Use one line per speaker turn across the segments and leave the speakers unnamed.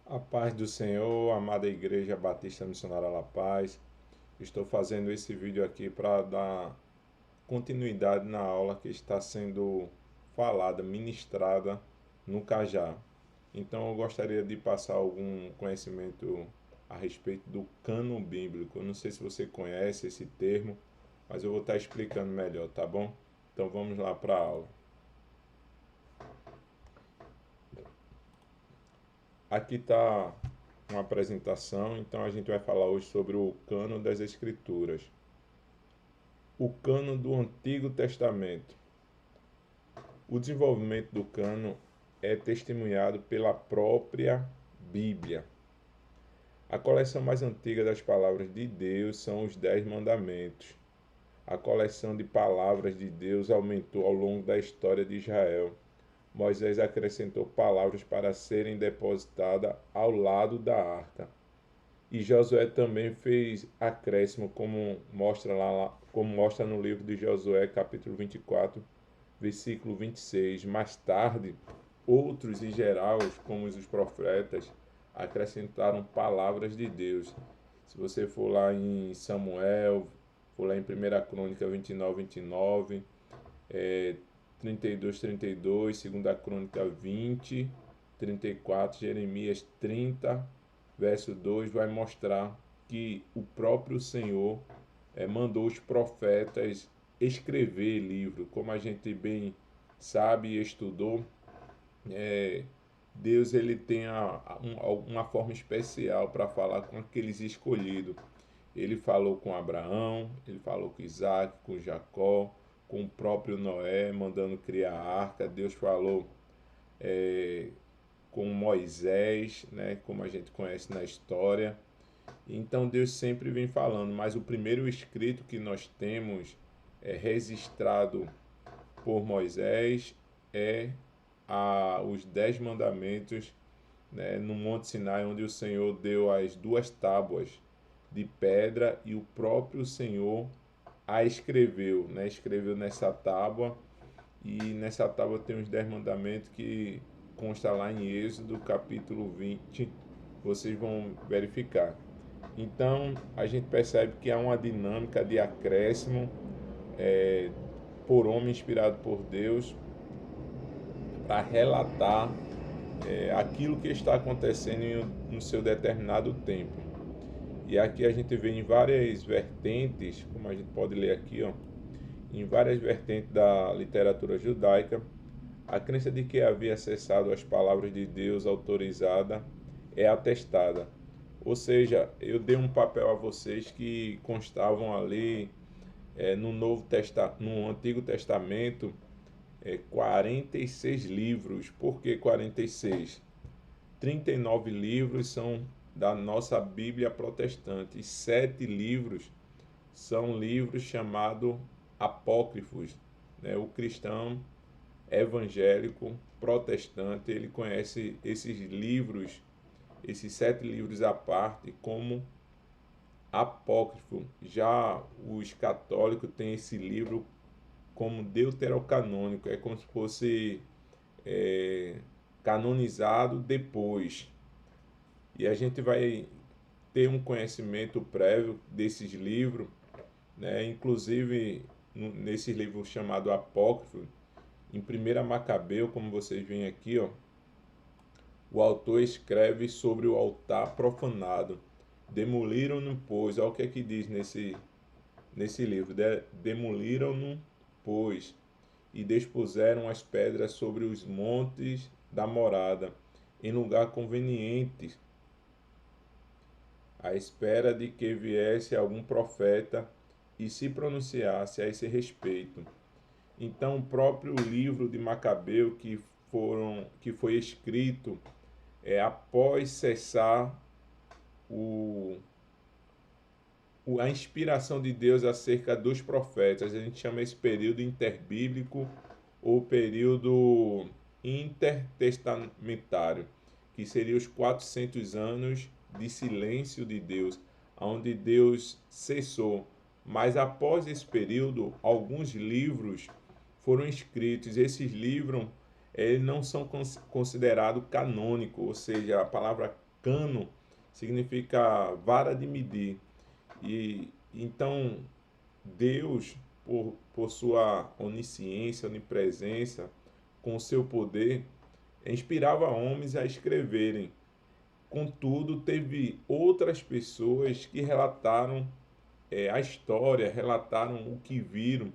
A paz do Senhor, amada Igreja Batista Missionária La Paz. Estou fazendo esse vídeo aqui para dar continuidade na aula que está sendo falada, ministrada no Cajá. Então eu gostaria de passar algum conhecimento a respeito do cânon bíblico. Eu não sei se você conhece esse termo, mas eu vou estar explicando melhor, tá bom? Então vamos lá para a aula. Aqui está uma apresentação, então a gente vai falar hoje sobre o cânon das Escrituras. O cânon do Antigo Testamento. O desenvolvimento do cânon é testemunhado pela própria Bíblia. A coleção mais antiga das palavras de Deus são os 10 Mandamentos. A coleção de palavras de Deus aumentou ao longo da história de Israel. Moisés acrescentou palavras para serem depositadas ao lado da arca. E Josué também fez acréscimo, como mostra no livro de Josué, capítulo 24, versículo 26. Mais tarde, outros em geral, como os profetas, acrescentaram palavras de Deus. Se você for lá em Samuel, for lá em 1 Crônica 29, 29, 32, 32, 2 Crônica 20, 34, Jeremias 30, verso 2, vai mostrar que o próprio Senhor mandou os profetas escrever livro. Como a gente bem sabe e estudou, Deus ele tem uma forma especial para falar com aqueles escolhidos. Ele falou com Abraão, ele falou com Isaac, com Jacó, com o próprio Noé, mandando criar a arca. Deus falou com Moisés, né, como a gente conhece na história. Então Deus sempre vem falando, mas o primeiro escrito que nós temos registrado por Moisés é os 10 mandamentos, né, no Monte Sinai, onde o Senhor deu as duas tábuas de pedra e o próprio Senhor a escreveu, né, escreveu nessa tábua, e nessa tábua tem os 10 mandamentos que consta lá em Êxodo capítulo 20, vocês vão verificar. Então a gente percebe que há uma dinâmica de acréscimo por homem inspirado por Deus para relatar aquilo que está acontecendo no seu determinado tempo. E aqui a gente vê em várias vertentes, como a gente pode ler aqui, ó, em várias vertentes da literatura judaica, a crença de que havia acessado as palavras de Deus autorizada é atestada. Ou seja, eu dei um papel a vocês que constavam ali no Antigo Testamento 46 livros. Por que 46? 39 livros são da nossa Bíblia protestante e 7 livros são livros chamados apócrifos. Né? O cristão evangélico protestante, ele conhece esses livros, esses 7 livros à parte, como apócrifo. Já os católicos têm esse livro como deuterocanônico, é como se fosse canonizado depois. E a gente vai ter um conhecimento prévio desses livros, né? Inclusive nesse livro chamado Apócrifo, em 1 Macabeu, como vocês veem aqui, ó, o autor escreve sobre o altar profanado. Demoliram-no, pois, olha o que é que diz nesse livro, demoliram-no, pois, e dispuseram as pedras sobre os montes da morada, em lugar conveniente, à espera de que viesse algum profeta e se pronunciasse a esse respeito. Então, o próprio livro de Macabeu, que foi escrito após cessar a inspiração de Deus acerca dos profetas. A gente chama esse período interbíblico ou período intertestamentário, que seria os 400 anos de silêncio de Deus, onde Deus cessou. Mas após esse período, alguns livros foram escritos. Esses livros não são considerados canônicos, ou seja, a palavra cano significa vara de medir. E então Deus, por sua onisciência, onipresença, com o seu poder, inspirava homens a escreverem. Contudo, teve outras pessoas que relataram a história, relataram o que viram.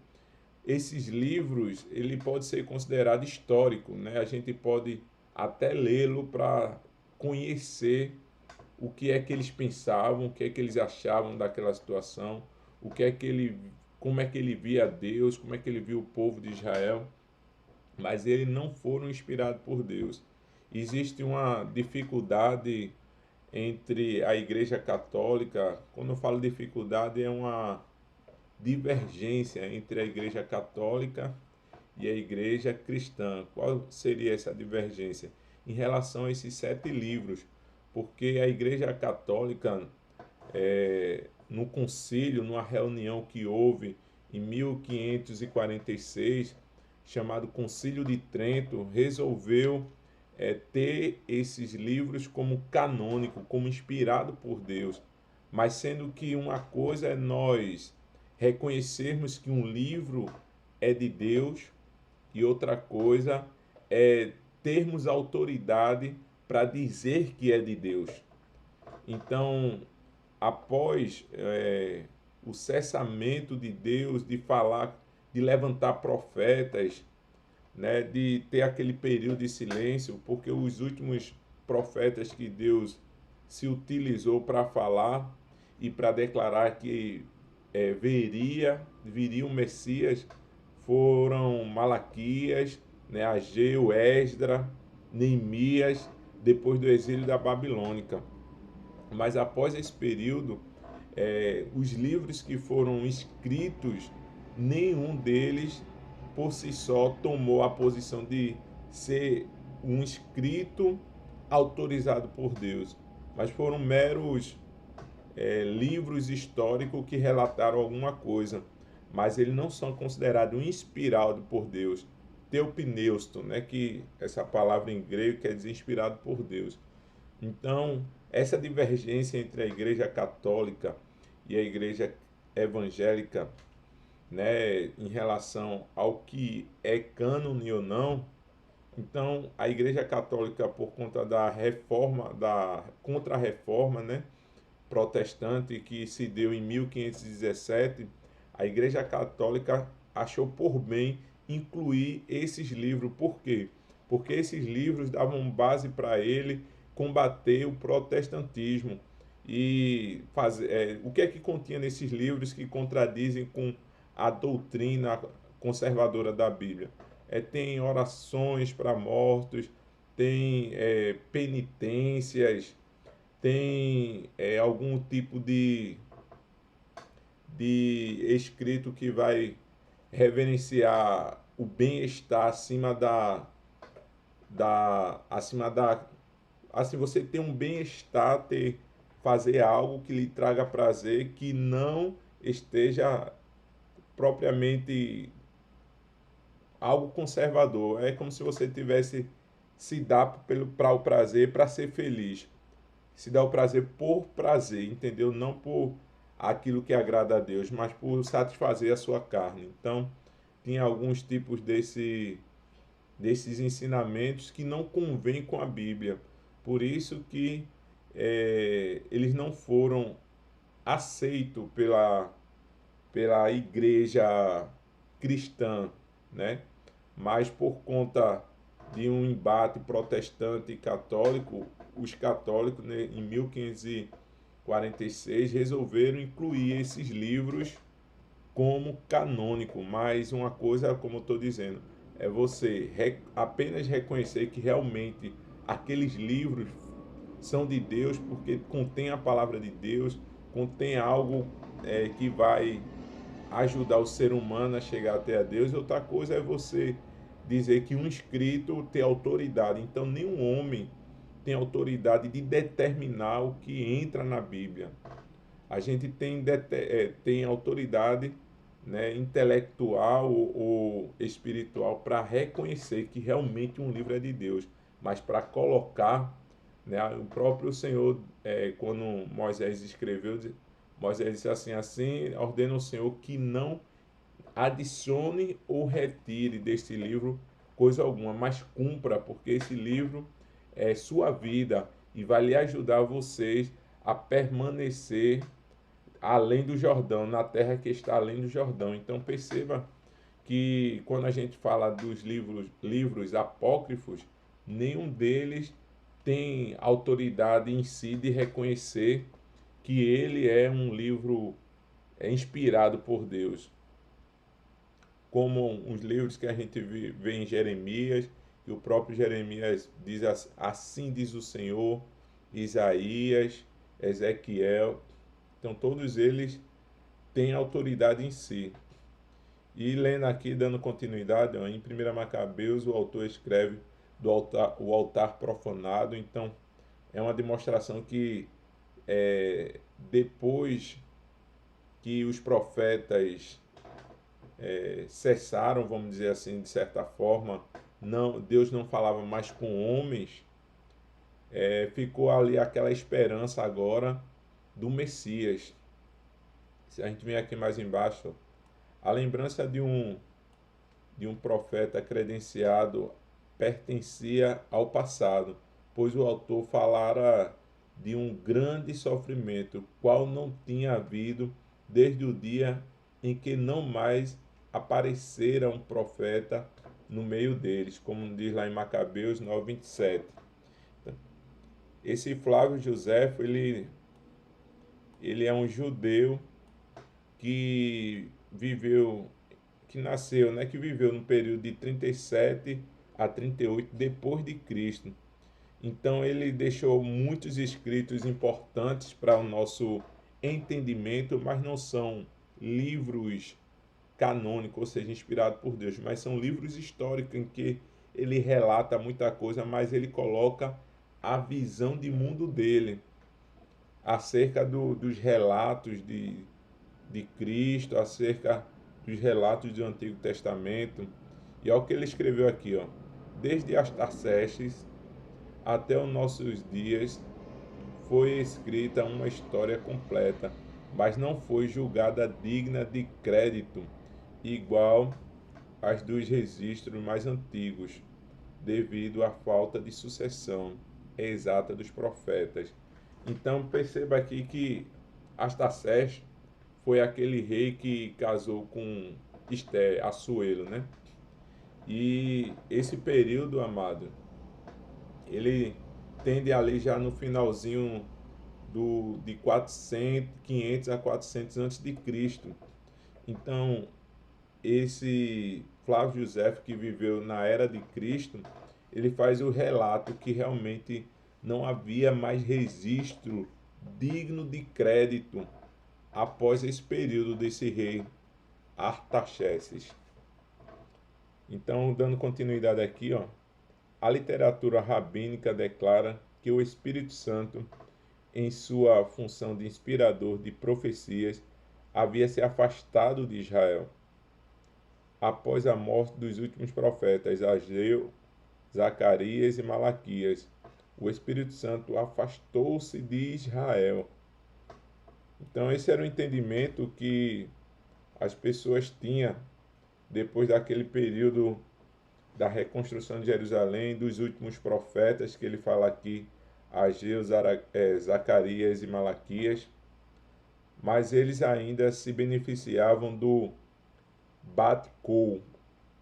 Esses livros, ele pode ser considerado histórico, né? A gente pode até lê-lo para conhecer o que é que eles pensavam, o que é que eles achavam daquela situação, o que é que ele, como é que ele via Deus, como é que ele via o povo de Israel, mas eles não foram inspirados por Deus. Existe uma dificuldade entre a Igreja Católica. Quando eu falo dificuldade, é uma divergência entre a Igreja Católica e a Igreja Cristã. Qual seria essa divergência? Em relação a esses 7 livros, porque a Igreja Católica, no concílio, numa reunião que houve em 1546, chamado Concílio de Trento, resolveu ter esses livros como canônico, como inspirado por Deus. Mas sendo que uma coisa é nós reconhecermos que um livro é de Deus e outra coisa é termos autoridade para dizer que é de Deus. Então, após o cessamento de Deus, de falar, de levantar profetas, né, de ter aquele período de silêncio, porque os últimos profetas que Deus se utilizou para falar e para declarar que viria o Messias foram Malaquias, né, Ageu, Esdra, Neemias, depois do exílio da Babilônica. Mas após esse período, os livros que foram escritos, nenhum deles por si só tomou a posição de ser um escrito autorizado por Deus, mas foram meros livros históricos que relataram alguma coisa, mas eles não são considerados inspirados por Deus. Teopneusto, né, que essa palavra em grego quer dizer inspirado por Deus. Então, essa divergência entre a Igreja Católica e a Igreja Evangélica, né, em relação ao que é cânone ou não, então a Igreja Católica, por conta da reforma, da contra-reforma, né, protestante que se deu em 1517, a Igreja Católica achou por bem incluir esses livros. Por quê? Porque esses livros davam base para ele combater o protestantismo e fazer. O que é que continha nesses livros que contradizem com a doutrina conservadora da Bíblia? Tem orações para mortos, tem penitências, tem algum tipo de escrito que vai reverenciar o bem-estar acima da assim você ter um bem-estar, fazer algo que lhe traga prazer, que não esteja propriamente algo conservador. É como se você tivesse se dar para o prazer, para ser feliz. Se dá o prazer por prazer, entendeu? Não por aquilo que agrada a Deus, mas por satisfazer a sua carne. Então, tinha alguns tipos desses ensinamentos que não convêm com a Bíblia. Por isso que eles não foram aceitos pela igreja cristã, né? Mas por conta de um embate protestante e católico, os católicos, né, em 1546 resolveram incluir esses livros como canônico. Mas uma coisa, como eu estou dizendo, é você apenas reconhecer que realmente aqueles livros são de Deus, porque contém a palavra de Deus, contém algo que vai ajudar o ser humano a chegar até a Deus. E outra coisa é você dizer que um escrito tem autoridade. Então, nenhum homem tem autoridade de determinar o que entra na Bíblia. A gente tem autoridade, né, intelectual ou espiritual para reconhecer que realmente um livro é de Deus, mas para colocar né? O próprio Senhor, quando Moisés escreveu, Moisés disse assim: assim ordena o Senhor que não adicione ou retire deste livro coisa alguma, mas cumpra, porque esse livro é sua vida e vai lhe ajudar vocês a permanecer além do Jordão, na terra que está além do Jordão. Então perceba que quando a gente fala dos livros apócrifos, nenhum deles tem autoridade em si de reconhecer que ele é um livro inspirado por Deus, como os livros que a gente vê em Jeremias, que o próprio Jeremias diz assim diz o Senhor, Isaías, Ezequiel. Então todos eles têm autoridade em si. E lendo aqui, dando continuidade, ó, em 1 Macabeus, o autor escreve o altar profanado. Então é uma demonstração que depois que os profetas cessaram, vamos dizer assim, de certa forma, Deus não falava mais com homens, ficou ali aquela esperança agora do Messias. Se a gente vem aqui mais embaixo, a lembrança de um profeta credenciado pertencia ao passado, pois o autor falara de um grande sofrimento, qual não tinha havido desde o dia em que não mais aparecera um profeta no meio deles, como diz lá em Macabeus 9:27. Esse Flávio José, ele é um judeu que viveu, que nasceu, né, que viveu no período de 37 a 38 depois de Cristo. Então ele deixou muitos escritos importantes para o nosso entendimento, mas não são livros canônicos, ou seja, inspirados por Deus, mas são livros históricos em que ele relata muita coisa, mas ele coloca a visão de mundo dele acerca dos relatos de Cristo, acerca dos relatos do Antigo Testamento. E olha o que ele escreveu aqui, ó. Desde Artaxerxes até os nossos dias foi escrita uma história completa, mas não foi julgada digna de crédito, igual às dos registros mais antigos, devido à falta de sucessão exata dos profetas. Então perceba aqui que Artaxerxes foi aquele rei que casou com Esté, Assuero, né? E esse período, amado, ele tende ali já no finalzinho de 400, 500 a 400 antes de Cristo. Então, esse Flávio José, que viveu na era de Cristo, ele faz o relato que realmente não havia mais registro digno de crédito após esse período desse rei Artaxerxes. Então, dando continuidade aqui, ó, a literatura rabínica declara que o Espírito Santo, em sua função de inspirador de profecias, havia se afastado de Israel. Após a morte dos últimos profetas, Ageu, Zacarias e Malaquias, o Espírito Santo afastou-se de Israel. Então, esse era o entendimento que as pessoas tinham depois daquele período da reconstrução de Jerusalém, dos últimos profetas, que ele fala aqui, Ageu, Zacarias e Malaquias, mas eles ainda se beneficiavam do Bat-Kol,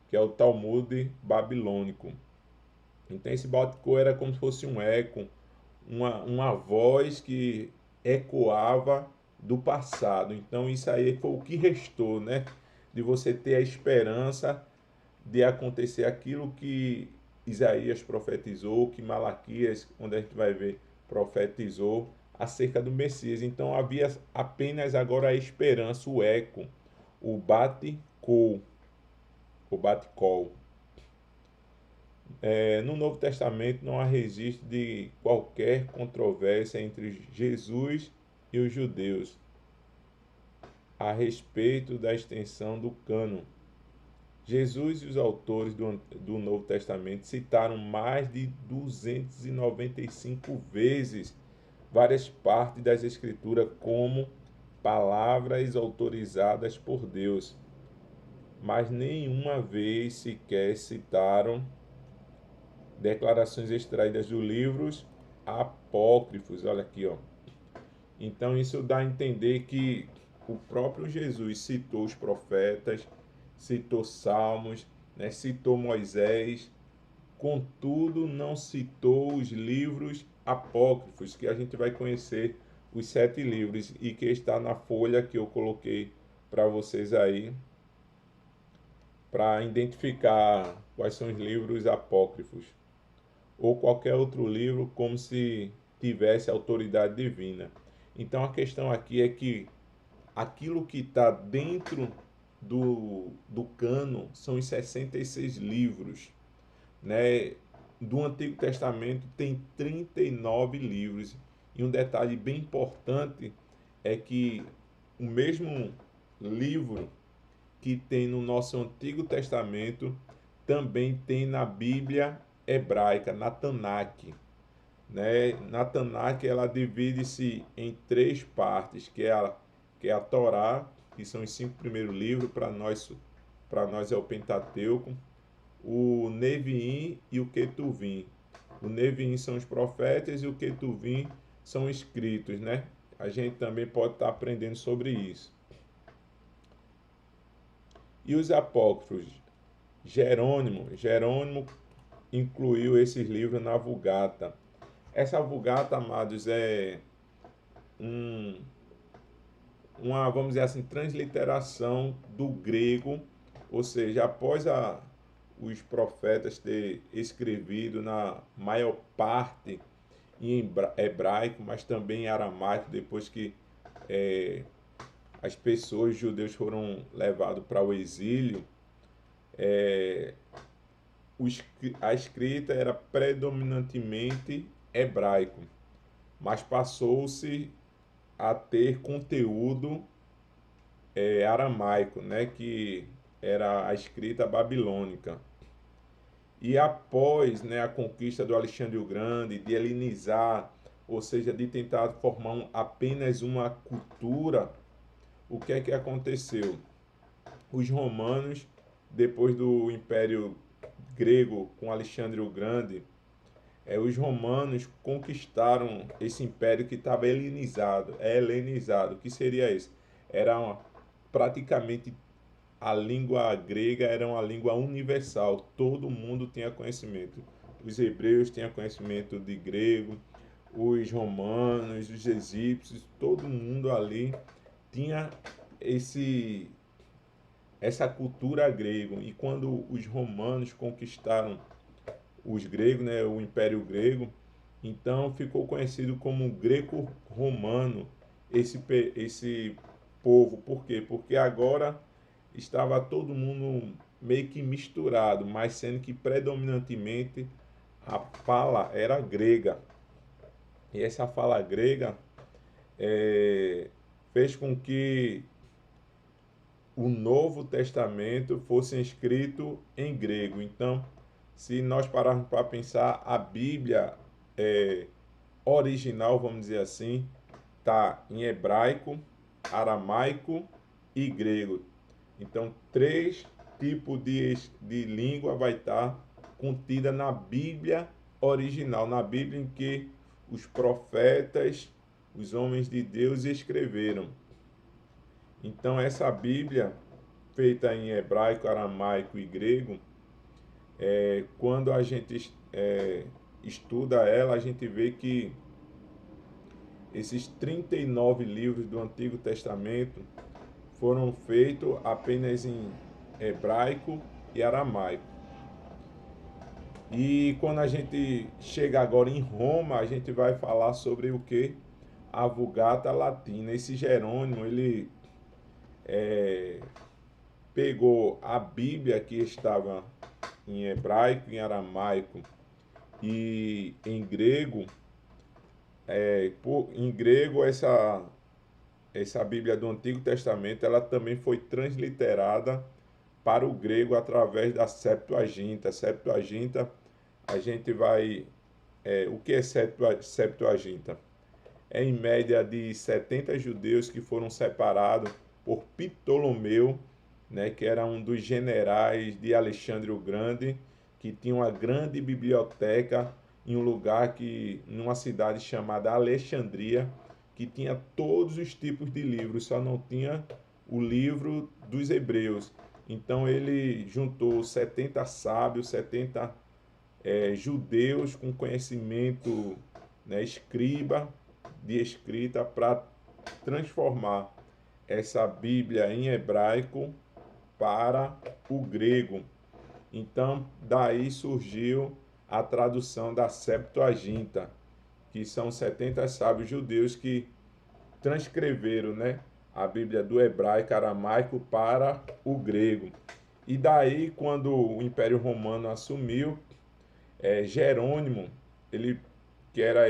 que é o Talmud babilônico. Então esse Bat-Kol era como se fosse um eco, uma voz que ecoava do passado. Então isso aí foi o que restou, né? De você ter a esperança de acontecer aquilo que Isaías profetizou, que Malaquias, onde a gente vai ver, profetizou acerca do Messias. Então havia apenas agora a esperança, o eco, o bate-col, o bate-col. No Novo Testamento não há registro de qualquer controvérsia entre Jesus e os judeus a respeito da extensão do cânon. Jesus e os autores do Novo Testamento citaram mais de 295 vezes várias partes das Escrituras como palavras autorizadas por Deus, mas nenhuma vez sequer citaram declarações extraídas dos livros apócrifos. Olha aqui, ó. Então isso dá a entender que o próprio Jesus citou os profetas, citou Salmos, né, citou Moisés, contudo não citou os livros apócrifos, que a gente vai conhecer os 7 livros e que está na folha que eu coloquei para vocês aí, para identificar quais são os livros apócrifos, ou qualquer outro livro como se tivesse autoridade divina. Então a questão aqui é que aquilo que está dentro do cânon são os 66 livros, né? Do Antigo Testamento tem 39 livros. E um detalhe bem importante é que o mesmo livro que tem no nosso Antigo Testamento também tem na Bíblia hebraica, na Tanakh, né? Na Tanakh ela divide-se em 3 partes, que é a Torá, que são os 5 primeiros livros, para nós é o Pentateuco, o Neviim e o Ketuvim. O Neviim são os profetas e o Ketuvim são escritos, né? A gente também pode estar aprendendo sobre isso. E os apócrifos? Jerônimo incluiu esses livros na Vulgata. Essa Vulgata, amados, é uma, vamos dizer assim, transliteração do grego, ou seja, após os profetas ter escrevido na maior parte em hebraico, mas também em aramaico, depois que as pessoas, os judeus, foram levados para o exílio, a escrita era predominantemente hebraico, mas passou-se a ter conteúdo aramaico, né, que era a escrita babilônica. E após, né, a conquista do Alexandre o Grande, de helenizar, ou seja, de tentar formar apenas uma cultura, o que é que aconteceu? Os romanos, depois do Império Grego com Alexandre o Grande, os romanos conquistaram esse império que estava helenizado. O que seria isso? Praticamente a língua grega era uma língua universal, todo mundo tinha conhecimento. Os hebreus tinham conhecimento de grego, os romanos, os egípcios, todo mundo ali tinha essa cultura grega. E quando os romanos conquistaram os gregos, né, o Império Grego, então ficou conhecido como greco-romano esse povo. Por quê? Porque agora estava todo mundo meio que misturado, mas sendo que predominantemente a fala era grega. E essa fala grega fez com que o Novo Testamento fosse escrito em grego. Então, se nós pararmos para pensar, a Bíblia original, vamos dizer assim, está em hebraico, aramaico e grego. Então, 3 tipos de língua vai estar contida na Bíblia original, na Bíblia em que os profetas, os homens de Deus escreveram. Então, essa Bíblia, feita em hebraico, aramaico e grego, quando a gente estuda ela, a gente vê que esses 39 livros do Antigo Testamento foram feitos apenas em hebraico e aramaico. E quando a gente chega agora em Roma, a gente vai falar sobre o que? A Vulgata Latina. Esse Jerônimo, ele pegou a Bíblia que estava em hebraico, em aramaico e em grego. Em grego, essa Bíblia do Antigo Testamento, ela também foi transliterada para o grego através da Septuaginta. Septuaginta, a gente vai... o que é Septuaginta? É em média de 70 judeus que foram separados por Ptolomeu, né, que era um dos generais de Alexandre o Grande, que tinha uma grande biblioteca em um lugar numa cidade chamada Alexandria, que tinha todos os tipos de livros, só não tinha o livro dos hebreus. Então ele juntou 70 sábios, 70 judeus com conhecimento, né, escriba de escrita, para transformar essa Bíblia em hebraico para o grego. Então, daí surgiu a tradução da Septuaginta, que são 70 sábios judeus que transcreveram, né, a Bíblia do hebraico aramaico para o grego. E daí, quando o Império Romano assumiu, Jerônimo, ele que era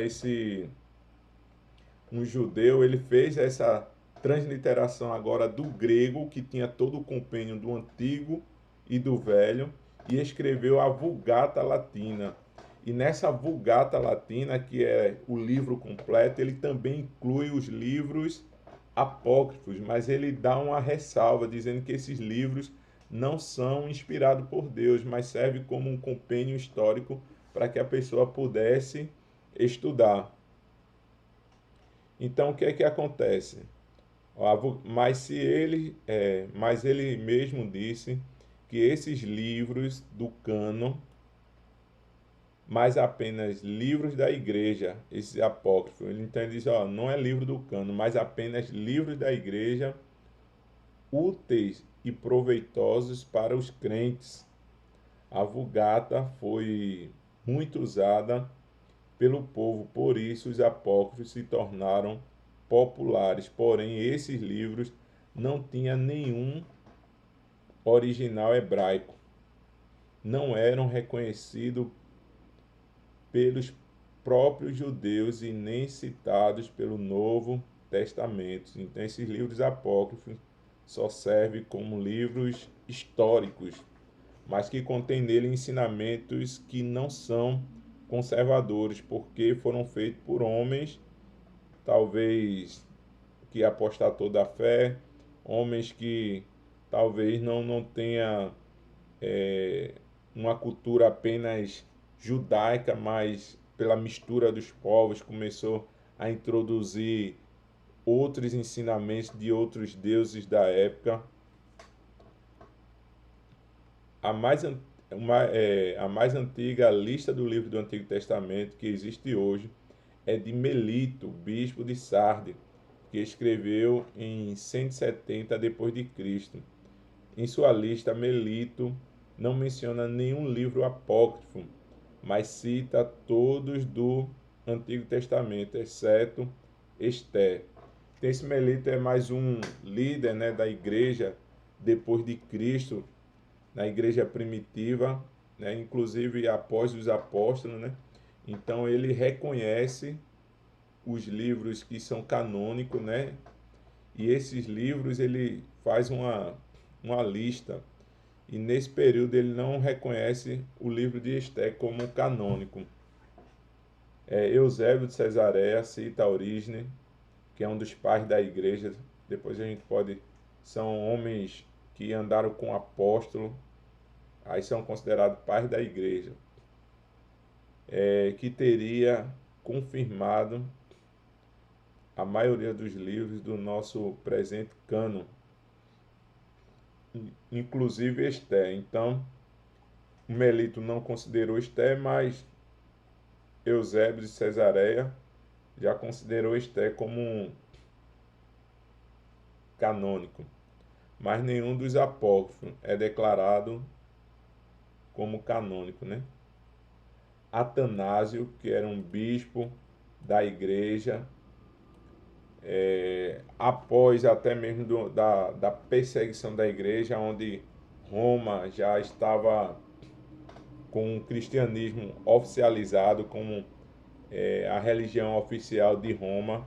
um judeu, ele fez essa transliteração agora do grego, que tinha todo o compêndio do Antigo e do Velho, e escreveu a Vulgata Latina. E nessa Vulgata Latina, que é o livro completo, ele também inclui os livros apócrifos, mas ele dá uma ressalva, dizendo que esses livros não são inspirados por Deus, mas servem como um compêndio histórico para que a pessoa pudesse estudar. Então, o que é que acontece? Mas ele mesmo disse que esses livros do cânon, mas apenas livros da igreja, esses apócrifos, então ele diz, não é livro do cânon, mas apenas livros da igreja, úteis e proveitosos para os crentes. A Vulgata foi muito usada pelo povo, por isso os apócrifos se tornaram populares. Porém, esses livros não tinham nenhum original hebraico, não eram reconhecidos pelos próprios judeus e nem citados pelo Novo Testamento. Então, esses livros apócrifos só servem como livros históricos, mas que contêm nele ensinamentos que não são conservadores, porque foram feitos por homens, talvez que apostatou da fé, homens que talvez não tenha uma cultura apenas judaica, mas pela mistura dos povos começou a introduzir outros ensinamentos de outros deuses da época. A mais antiga lista do livro do Antigo Testamento que existe hoje é de Melito, bispo de Sardes, que escreveu em 170 depois de Cristo. Em sua lista, Melito não menciona nenhum livro apócrifo, mas cita todos do Antigo Testamento, exceto Esté. Então, esse Melito é mais um líder, né, da igreja depois de Cristo, na igreja primitiva, né, inclusive após os apóstolos, né? Então ele reconhece os livros que são canônicos, né? E esses livros ele faz uma lista. E nesse período ele não reconhece o livro de Esté como canônico. Eusébio de Cesareia cita Orígenes, que é um dos pais da igreja. Depois a gente pode... São homens que andaram com o apóstolo, aí são considerados pais da igreja, que teria confirmado a maioria dos livros do nosso presente cânon, inclusive Esté. Então, o Melito não considerou Esté, mas Eusébio de Cesareia já considerou Esté como um canônico. Mas nenhum dos apócrifos é declarado como canônico, né? Atanásio, que era um bispo da igreja, após até mesmo da perseguição da igreja, onde Roma já estava com o cristianismo oficializado como a religião oficial de Roma,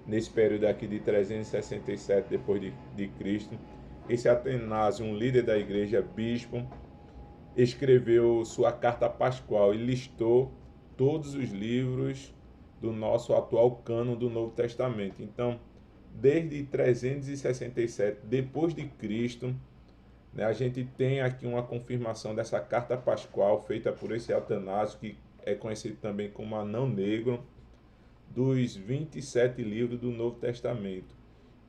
nesse período aqui de 367 depois de Cristo. esse Atanásio, um líder da igreja, bispo, escreveu sua carta pascual e listou todos os livros do nosso atual cânon do Novo Testamento. Então, desde 367 depois de Cristo, né, a gente tem aqui uma confirmação dessa carta pascual feita por esse Atanásio, que é conhecido também como Anão Negro, dos 27 livros do Novo Testamento.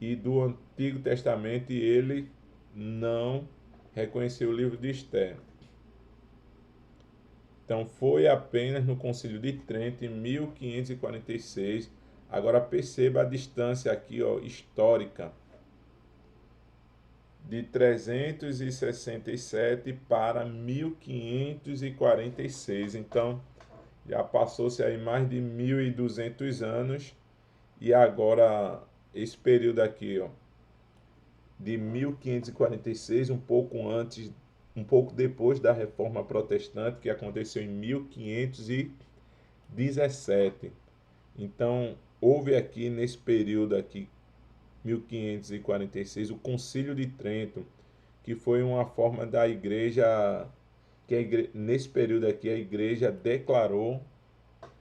E do Antigo Testamento ele não reconheceu o livro de Esther. Então foi apenas no Concílio de Trento, em 1546. Agora perceba a distância aqui, ó, histórica, de 367 para 1546. Então já passou-se aí mais de 1.200 anos e agora esse período aqui, ó, de 1546, um pouco antes, um pouco depois da Reforma Protestante, que aconteceu em 1517. Então, houve aqui nesse período aqui, 1546, o Concílio de Trento, que foi uma forma da igreja, nesse período aqui a igreja declarou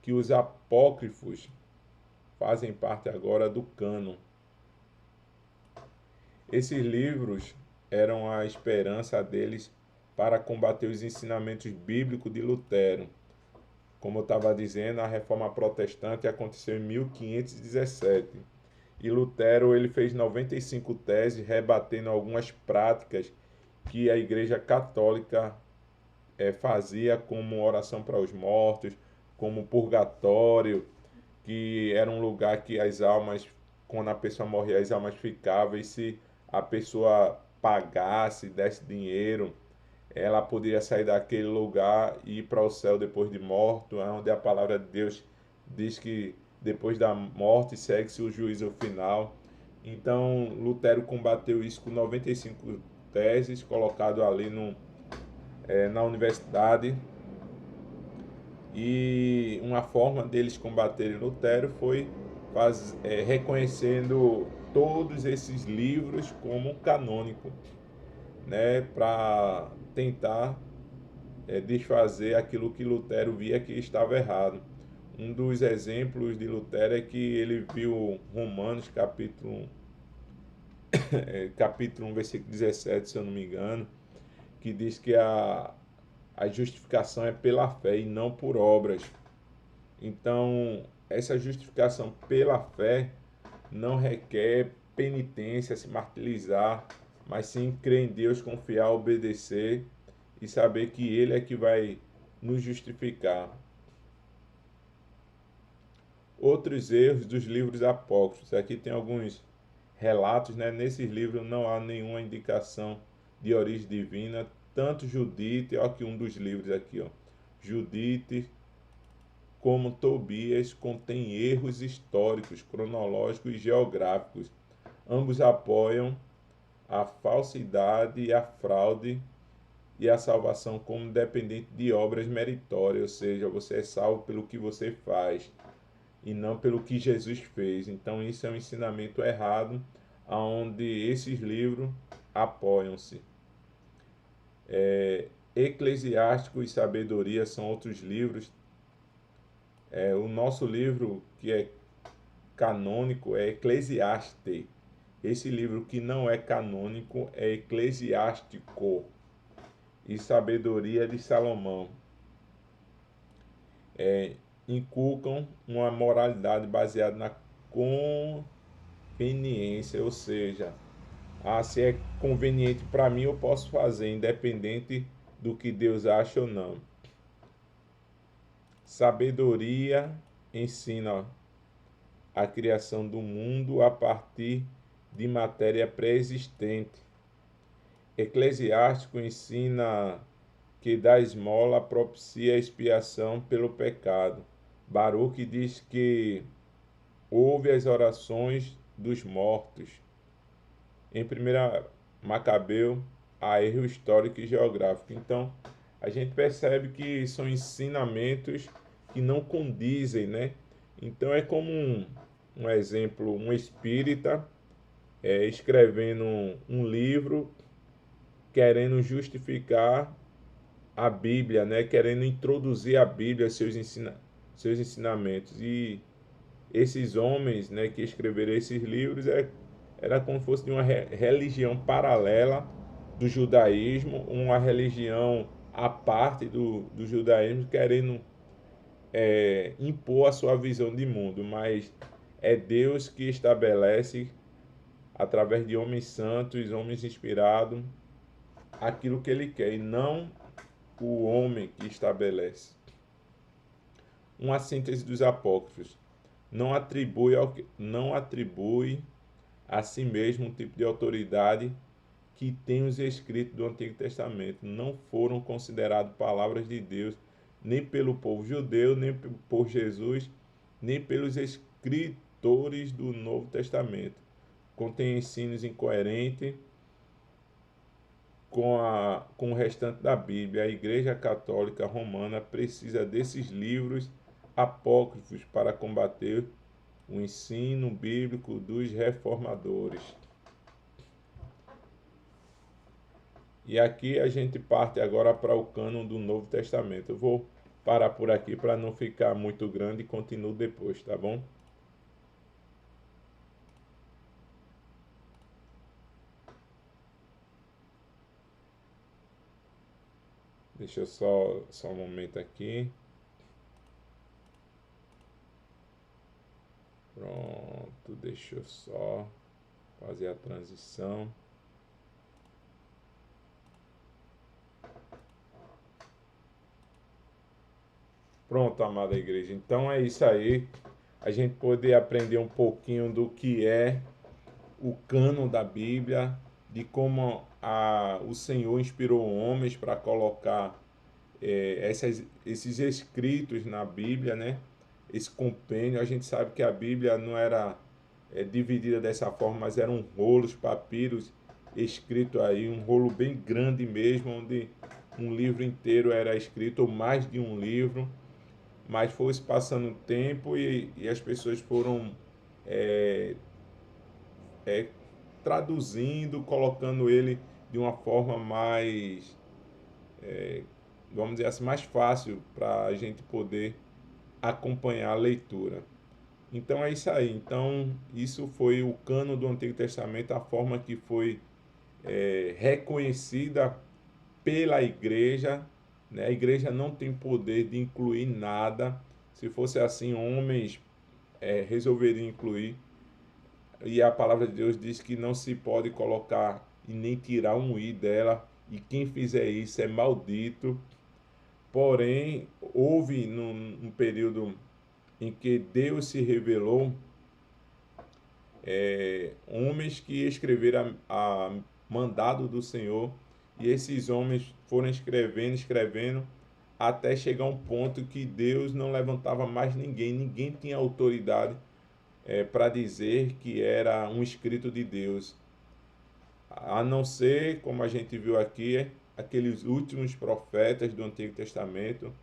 que os apócrifos fazem parte agora do cânon. Esses livros eram a esperança deles para combater os ensinamentos bíblicos de Lutero. Como eu estava dizendo, a Reforma Protestante aconteceu em 1517. E Lutero ele fez 95 teses rebatendo algumas práticas que a Igreja Católica fazia, como oração para os mortos, como purgatório, que era um lugar que as almas, quando a pessoa morria, as almas ficavam, e se a pessoa pagasse, desse dinheiro, ela poderia sair daquele lugar e ir para o céu depois de morto, onde a palavra de Deus diz que depois da morte segue-se o juízo final. Então, Lutero combateu isso com 95 teses, colocado ali na universidade. E uma forma deles combaterem Lutero foi reconhecendo todos esses livros como canônico, né, para tentar desfazer aquilo que Lutero via que estava errado. Um dos exemplos de Lutero é que ele viu Romanos capítulo 1, versículo 17, se eu não me engano, que diz que a justificação é pela fé e não por obras. Então, essa justificação pela fé não requer penitência, se martirizar, mas sim crer em Deus, confiar, obedecer e saber que Ele é que vai nos justificar. Outros erros dos livros apócrifos. Aqui tem alguns relatos, né? Nesses livros não há nenhuma indicação de origem divina. Tanto Judite, ó, aqui um dos livros aqui, ó, Judite, como Tobias contém erros históricos, cronológicos e geográficos. Ambos apoiam a falsidade e a fraude e a salvação como dependente de obras meritórias, ou seja, você é salvo pelo que você faz e não pelo que Jesus fez. Então isso é um ensinamento errado, onde esses livros apoiam-se. Eclesiástico e Sabedoria são outros livros. O nosso livro que é canônico é Eclesiastes. Esse livro que não é canônico é Eclesiástico e Sabedoria de Salomão. Inculcam uma moralidade baseada na conveniência, ou seja, se é conveniente para mim eu posso fazer, independente do que Deus acha ou não. Sabedoria ensina a criação do mundo a partir de matéria pré-existente. Eclesiástico ensina que da esmola propicia a expiação pelo pecado. Baruque diz que ouve as orações dos mortos. Em 1 Macabeu, há erro histórico e geográfico. Então, a gente percebe que são ensinamentos que não condizem, né? Então, é como um exemplo, um espírita escrevendo um livro, querendo justificar a Bíblia, né? Querendo introduzir a Bíblia, seus ensinamentos. E esses homens, né, que escreveram esses livros era como se fosse de uma religião paralela do judaísmo, uma religião à parte do judaísmo, querendo impor a sua visão de mundo, mas é Deus que estabelece, através de homens santos, homens inspirados, aquilo que ele quer, e não o homem que estabelece. Uma síntese dos apócrifos. Não atribui a si mesmo um tipo de autoridade que tem os escritos do Antigo Testamento. Não foram considerados palavras de Deus, nem pelo povo judeu, nem por Jesus, nem pelos escritores do Novo Testamento. Contém ensinos incoerentes com o restante da Bíblia. A Igreja Católica Romana precisa desses livros apócrifos para combater o ensino bíblico dos reformadores. E aqui a gente parte agora para o cânon do Novo Testamento. Eu vou parar por aqui para não ficar muito grande e continuo depois, tá bom? Deixa eu só um momento aqui. Pronto, deixa eu só fazer a transição. Pronto, amada igreja. Então é isso aí. A gente poder aprender um pouquinho do que é o cânon da Bíblia, de como o Senhor inspirou homens para colocar esses escritos na Bíblia, né? Esse compêndio. A gente sabe que a Bíblia não era dividida dessa forma, mas eram rolos, papiros escrito aí, um rolo bem grande mesmo, onde um livro inteiro era escrito, ou mais de um livro, mas foi se passando o tempo e as pessoas foram é, é, traduzindo, colocando ele de uma forma mais, vamos dizer assim, mais fácil para a gente poder acompanhar a leitura. Então é isso aí. Então isso foi o cânon do Antigo Testamento, a forma que foi reconhecida pela igreja, né? A igreja não tem poder de incluir nada. Se fosse assim, homens resolveriam incluir. E a palavra de Deus diz que não se pode colocar e nem tirar um i dela. E quem fizer isso é maldito. Porém, houve num período em que Deus se revelou, homens que escreveram a mandado do Senhor, e esses homens foram escrevendo, até chegar um ponto que Deus não levantava mais ninguém tinha autoridade para dizer que era um escrito de Deus, a não ser, como a gente viu aqui, aqueles últimos profetas do Antigo Testamento,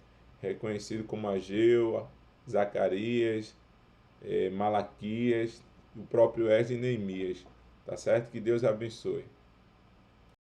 reconhecidos como Ageu, Zacarias, Malaquias, o próprio Esdras e Neemias. Tá certo? Que Deus abençoe.